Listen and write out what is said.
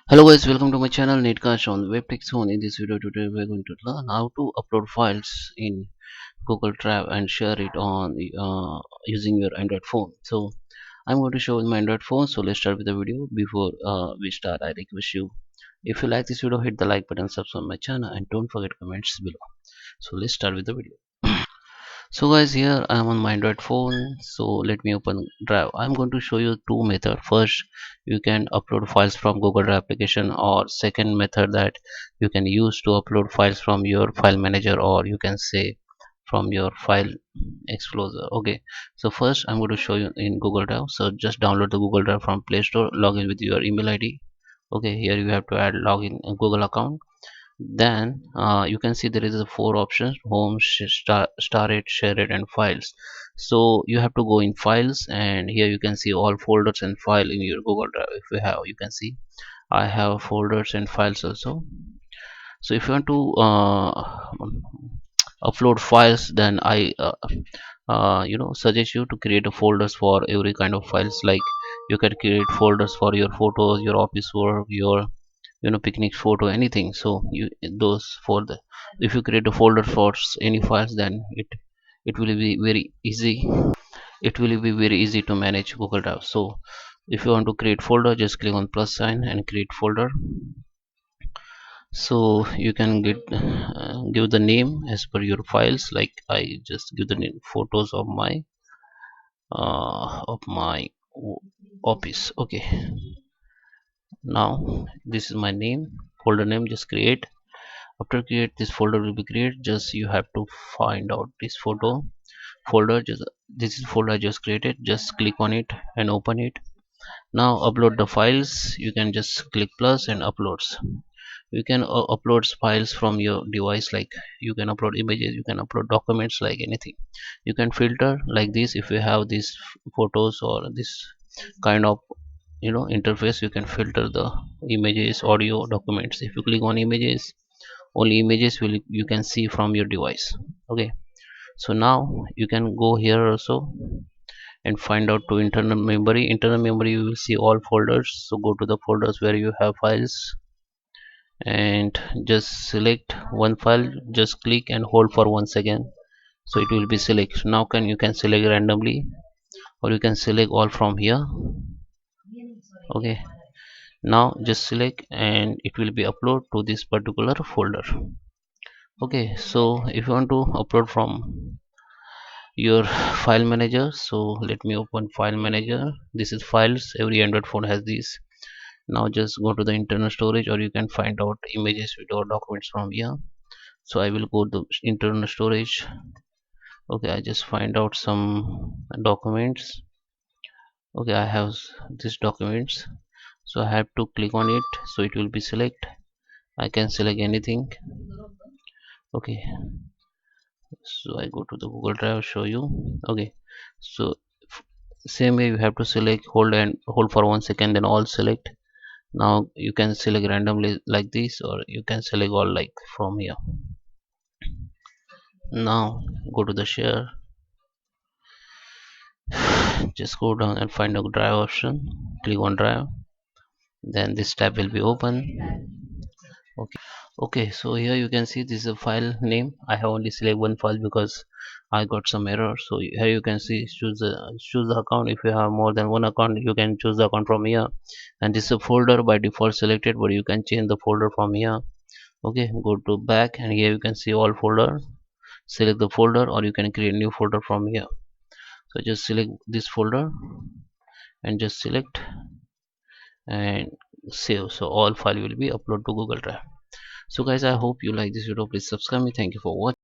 Hello guys, welcome to my channel Netcast on Webtech. In this video today we're going to learn how to upload files in Google Drive and share it on using your Android phone. So I'm going to show in my Android phone. So let's start with the video. Before we start, I request you, if you like this video, hit the like button, subscribe my channel, and don't forget comments below. So let's start with the video. So guys, here I am on my Android phone. So let me open Drive. I'm going to show you two methods. First, you can upload files from Google Drive application, or second method that you can use to upload files from your file manager, or you can say from your file explorer. Okay, so first I'm going to show you in Google Drive. So just download the Google Drive from Play Store, log in with your email ID. Okay, here you have to add login Google account. Then you can see there is a four options: home, star it, share it, and files. So you have to go in files, and here you can see all folders and file in your Google Drive. If you have, you can see I have folders and files also. So if you want to upload files, then I suggest you to create a folders for every kind of files. Like you can create folders for your photos, your office work, your picnic photo, anything. So you those for the, if you create a folder for any files, then it will be very easy. It will be very easy to manage Google Drive. So if you want to create folder, just click on plus sign and create folder. So you can give the name as per your files. Like I just give the name photos of my office. Okay, now this is my name, folder name. Just create. After create, this folder will be created. Just you have to find out this photo folder. Just this is folder I just created. Just click on it and open it. Now upload the files. You can just click plus and uploads. You can upload files from your device. Like you can upload images, you can upload documents, like anything. You can filter like this. If you have these photos or this kind of interface, you can filter the images, audio, documents. If you click on images, only images will you can see from your device. Okay, so now you can go here also and find out to internal memory. Internal memory, you will see all folders. So go to the folders where you have files and just select one file. Just click and hold for 1 second, so it will be select. Now you can select randomly, or you can select all from here. Okay, now just select and it will be upload to this particular folder. Okay, so if you want to upload from your file manager, so let me open file manager. This is files. Every Android phone has these. Now just go to the internal storage, or you can find out images, video, or documents from here. So I will go to internal storage. Okay, I just find out some documents. Okay, I have these documents. So I have to click on it, so it will be select. I can select anything. Okay, so I go to the Google Drive, show you. Okay, so same way you have to select, hold and hold for 1 second, then all select. Now you can select randomly like this, or you can select all like from here. Now go to the share. Just go down and find a drive option, click on drive, then this tab will be open. Okay, okay, so here you can see this is a file name. I have only select one file because I got some error. So here you can see choose the account. If you have more than one account, you can choose the account from here. And this is a folder by default selected, but you can change the folder from here. Okay, go to back, and here you can see all folder. Select the folder, or you can create new folder from here. So just select this folder and just select and save. So all file will be uploaded to Google Drive. So guys, I hope you like this video. Please subscribe me. Thank you for watching.